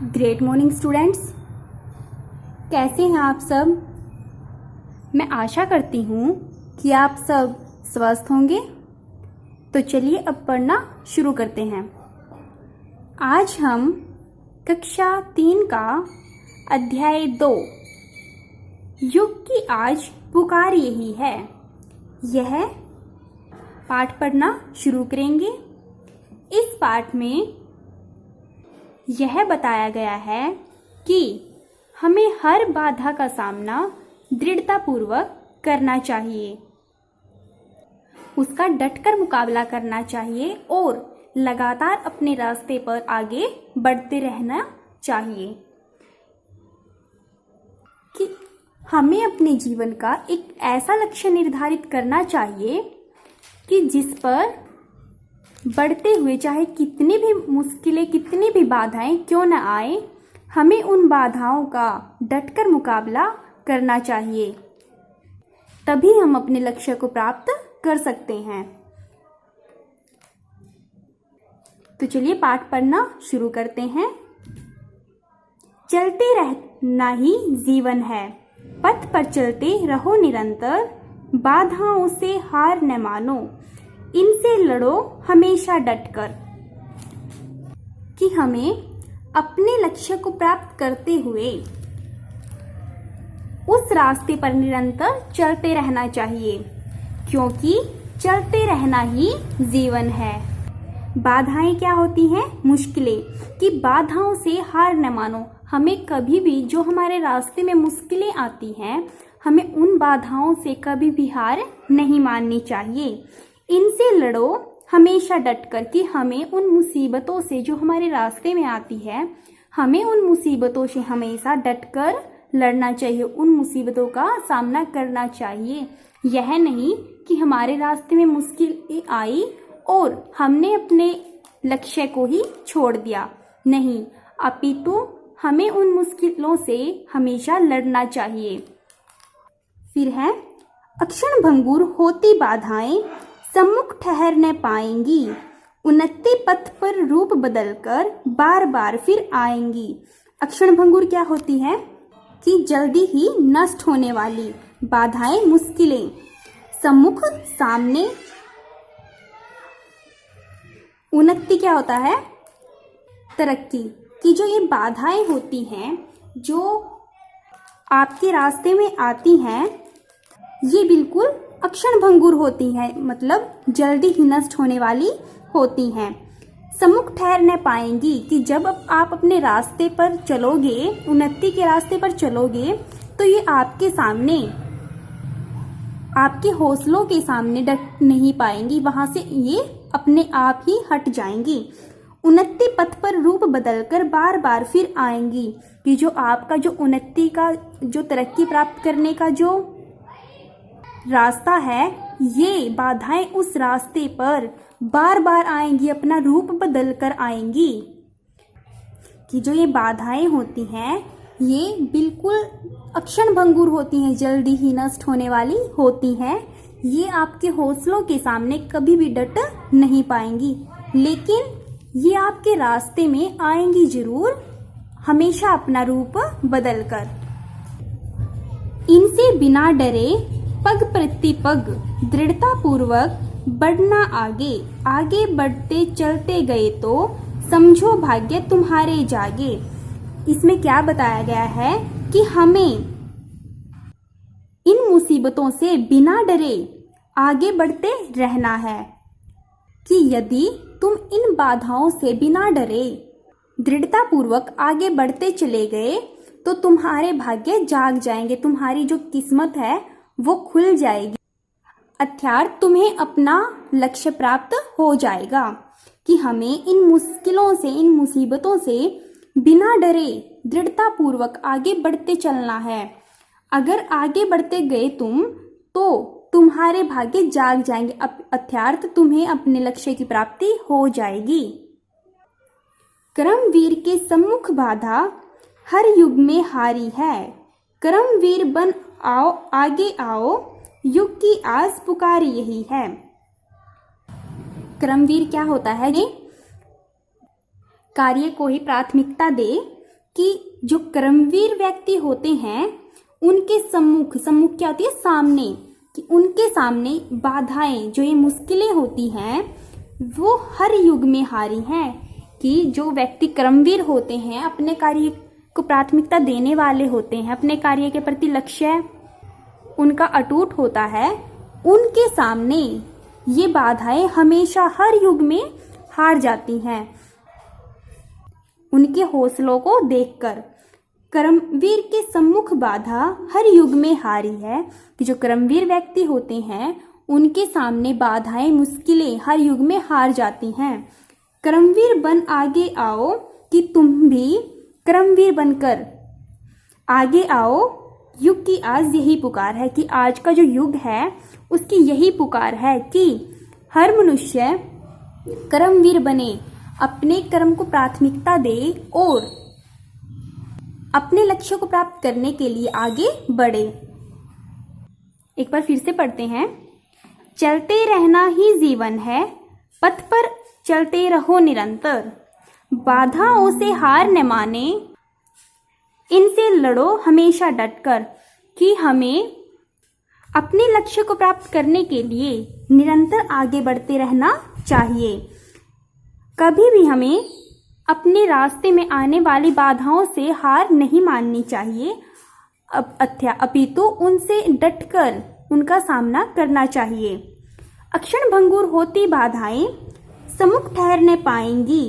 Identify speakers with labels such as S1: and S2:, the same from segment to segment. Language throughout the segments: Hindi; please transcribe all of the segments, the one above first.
S1: ग्रेट मॉर्निंग स्टूडेंट्स, कैसे हैं आप सब। मैं आशा करती हूँ कि आप सब स्वस्थ होंगे। तो चलिए अब पढ़ना शुरू करते हैं। आज हम कक्षा 3 का अध्याय 2 युग की आज पुकार यही है, यह पाठ पढ़ना शुरू करेंगे। इस पाठ में यह बताया गया है कि हमें हर बाधा का सामना दृढ़तापूर्वक करना चाहिए, उसका डटकर मुकाबला करना चाहिए और लगातार अपने रास्ते पर आगे बढ़ते रहना चाहिए। कि हमें अपने जीवन का एक ऐसा लक्ष्य निर्धारित करना चाहिए कि जिस पर बढ़ते हुए चाहे कितनी भी मुश्किलें, कितनी भी बाधाएं क्यों न आए, हमें उन बाधाओं का डटकर मुकाबला करना चाहिए। तभी हम अपने लक्ष्य को प्राप्त कर सकते हैं। तो चलिए पाठ पढ़ना शुरू करते हैं। चलते रहना ही जीवन है, पथ पर चलते रहो निरंतर, बाधाओं से हार न मानो, इनसे लड़ो हमेशा डटकर। कि हमें अपने लक्ष्य को प्राप्त करते हुए उस रास्ते पर निरंतर चलते रहना चाहिए, क्योंकि चलते रहना ही जीवन है। बाधाएं क्या होती हैं? मुश्किलें। कि बाधाओं से हार न मानो, हमें कभी भी जो हमारे रास्ते में मुश्किलें आती हैं, हमें उन बाधाओं से कभी भी हार नहीं माननी चाहिए। इनसे लड़ो हमेशा डटकर। कि हमें उन मुसीबतों से जो हमारे रास्ते में आती है, हमें उन मुसीबतों से हमेशा डटकर लड़ना चाहिए, उन मुसीबतों का सामना करना चाहिए। यह नहीं कि हमारे रास्ते में मुश्किल आई और हमने अपने लक्ष्य को ही छोड़ दिया, नहीं, अपितु हमें उन मुश्किलों से हमेशा लड़ना चाहिए। फिर है, अक्षण भंगुर होती बाधाएं सम्मुख ठहर न पाएंगी, उन्नति पथ पर रूप बदलकर बार बार फिर आएंगी। अक्षण भंगुर क्या होती है? कि जल्दी ही नष्ट होने वाली बाधाएं, मुश्किलें। सम्मुख सामने। उन्नति क्या होता है? तरक्की। कि जो ये बाधाएं होती हैं, जो आपके रास्ते में आती हैं, ये बिल्कुल अक्षण भंगुर होती हैं, मतलब जल्दी ही नष्ट होने वाली होती हैं। सम्मुख ठहर न पाएंगी। कि जब आप अपने रास्ते पर चलोगे, उन्नति के रास्ते पर चलोगे, तो ये आपके सामने, आपके हौसलों के सामने डट नहीं पाएंगी, वहां से ये अपने आप ही हट जाएंगी। उन्नति पथ पर रूप बदलकर बार बार फिर आएंगी। कि जो आपका जो उन्नति का, जो तरक्की प्राप्त करने का जो रास्ता है, ये बाधाएं उस रास्ते पर बार बार आएंगी, अपना रूप बदल कर आएंगी। कि जो ये बाधाएं होती हैं, ये बिल्कुल अक्षण भंगुर होती हैं, जल्दी ही नष्ट होने वाली होती हैं। ये आपके हौसलों के सामने कभी भी डट नहीं पाएंगी, लेकिन ये आपके रास्ते में आएंगी जरूर, हमेशा अपना रूप बदल कर। इनसे बिना डरे पग प्रति पग दृढ़ता पूर्वक बढ़ना आगे, आगे बढ़ते चलते गए तो समझो भाग्य तुम्हारे जागे। इसमें क्या बताया गया है? कि हमें इन मुसीबतों से बिना डरे आगे बढ़ते रहना है। कि यदि तुम इन बाधाओं से बिना डरे दृढ़ता पूर्वक आगे बढ़ते चले गए, तो तुम्हारे भाग्य जाग जाएंगे, तुम्हारी जो किस्मत है वो खुल जाएगी, अर्थात तुम्हें अपना लक्ष्य प्राप्त हो जाएगा। कि हमें इन मुश्किलों से, इन मुसीबतों से बिना डरे दृढ़ता पूर्वक आगे बढ़ते चलना है। अगर आगे बढ़ते गए तुम, तो तुम्हारे भाग्य जाग जाएंगे, अर्थात तुम्हें अपने लक्ष्य की प्राप्ति हो जाएगी। कर्मवीर के सम्मुख बाधा हर युग में हारी है, कर्मवीर बन आओ आगे आओ, युग की आस पुकारी यही है। कर्मवीर क्या होता है? कार्य को ही प्राथमिकता दे, कि जो कर्मवीर व्यक्ति होते हैं उनके सम्मुख, सम्मुख क्या होती है, सामने, कि उनके सामने बाधाएं, जो ये मुश्किलें होती हैं, वो हर युग में हारी हैं। कि जो व्यक्ति कर्मवीर होते हैं, अपने कार्य को प्राथमिकता देने वाले होते हैं, अपने कार्य के प्रति लक्ष्य उनका अटूट होता है, उनके सामने ये बाधाएं हमेशा हर युग में हार जाती हैं। उनके हौसलों को देखकर कर्मवीर के सम्मुख बाधा हर युग में हारी है। कि जो कर्मवीर व्यक्ति होते हैं उनके सामने बाधाएं, मुश्किलें हर युग में हार जाती हैं। कर्मवीर बन आगे आओ, कि तुम भी कर्मवीर बनकर आगे आओ। युग की आज यही पुकार है, कि आज का जो युग है उसकी यही पुकार है कि हर मनुष्य कर्मवीर बने, अपने कर्म को प्राथमिकता दे और अपने लक्ष्य को प्राप्त करने के लिए आगे बढ़े। एक बार फिर से पढ़ते हैं। चलते रहना ही जीवन है, पथ पर चलते रहो निरंतर। बाधाओं से हार न माने, इनसे लड़ो हमेशा डटकर। कि हमें अपने लक्ष्य को प्राप्त करने के लिए निरंतर आगे बढ़ते रहना चाहिए। कभी भी हमें अपने रास्ते में आने वाली बाधाओं से हार नहीं माननी चाहिए, अपितु उनसे डटकर उनका सामना करना चाहिए। अक्षण भंगुर होती बाधाएं सम्मुख ठहर न पाएंगी,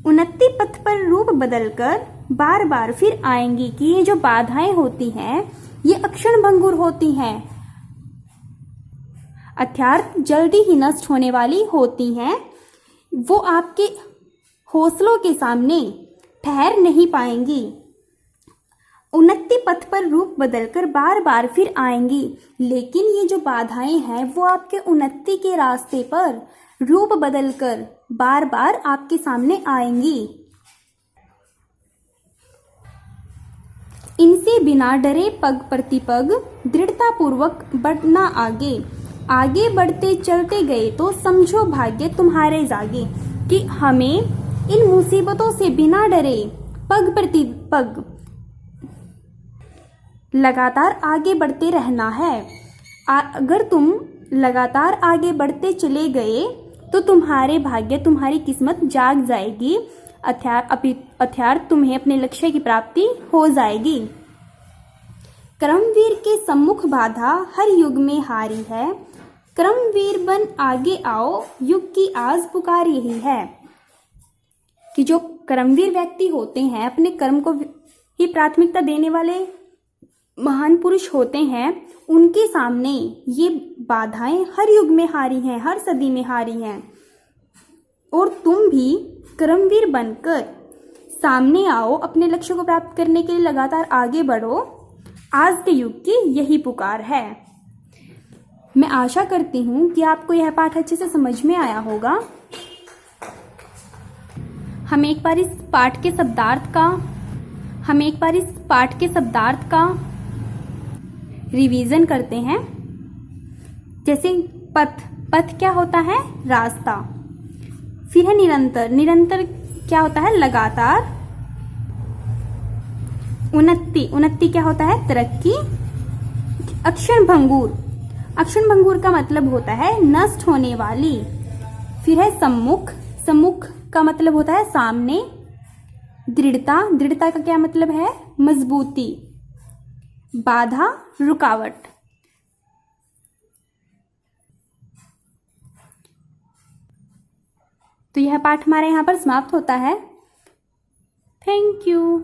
S1: उन्नति पथ पर रूप बदलकर बार बार फिर आएंगी। कि ये जो बाधाएं होती हैं ये अक्षण भंगुर होती हैं, अर्थात जल्दी ही नष्ट होने वाली होती हैं। वो आपके हौसलों के सामने ठहर नहीं पाएंगी, उन्नति पथ पर रूप बदलकर बार बार फिर आएंगी। लेकिन ये जो बाधाएं हैं वो आपके उन्नति के रास्ते पर रूप बदलकर बार बार आपके सामने आएंगी। इनसे बिना डरे पग प्रति पग दृढ़ता पूर्वक बढ़ना आगे। आगे बढ़ते चलते गए तो समझो भाग्य तुम्हारे जागे। कि हमें इन मुसीबतों से बिना डरे पग प्रति पग लगातार आगे बढ़ते रहना है। अगर तुम लगातार आगे बढ़ते चले गए तो तुम्हारे भाग्य, तुम्हारी किस्मत जाग जाएगी, अर्थात तुम्हें अपने लक्ष्य की प्राप्ति हो जाएगी। कर्मवीर के सम्मुख बाधा हर युग में हारी है, कर्मवीर बन आगे आओ, युग की आज पुकार यही है। कि जो कर्मवीर व्यक्ति होते हैं, अपने कर्म को ही प्राथमिकता देने वाले महान पुरुष होते हैं, उनके सामने ये बाधाएं हर युग में हारी हैं, हर सदी में हारी हैं। और तुम भी कर्मवीर बनकर सामने आओ, अपने लक्ष्य को प्राप्त करने के लिए लगातार आगे बढ़ो। आज के युग की यही पुकार है। मैं आशा करती हूँ कि आपको यह पाठ अच्छे से समझ में आया होगा। हम एक बार इस पाठ के शब्दार्थ का रिवीजन करते हैं। जैसे पथ क्या होता है, रास्ता। फिर है निरंतर क्या होता है, लगातार। उन्नति क्या होता है, तरक्की। अक्षण भंगुर का मतलब होता है नष्ट होने वाली। फिर है सम्मुख का मतलब होता है सामने। दृढ़ता का क्या मतलब है, मजबूती। बाधा, रुकावट। तो यह पाठ हमारे यहाँ पर समाप्त होता है। Thank you.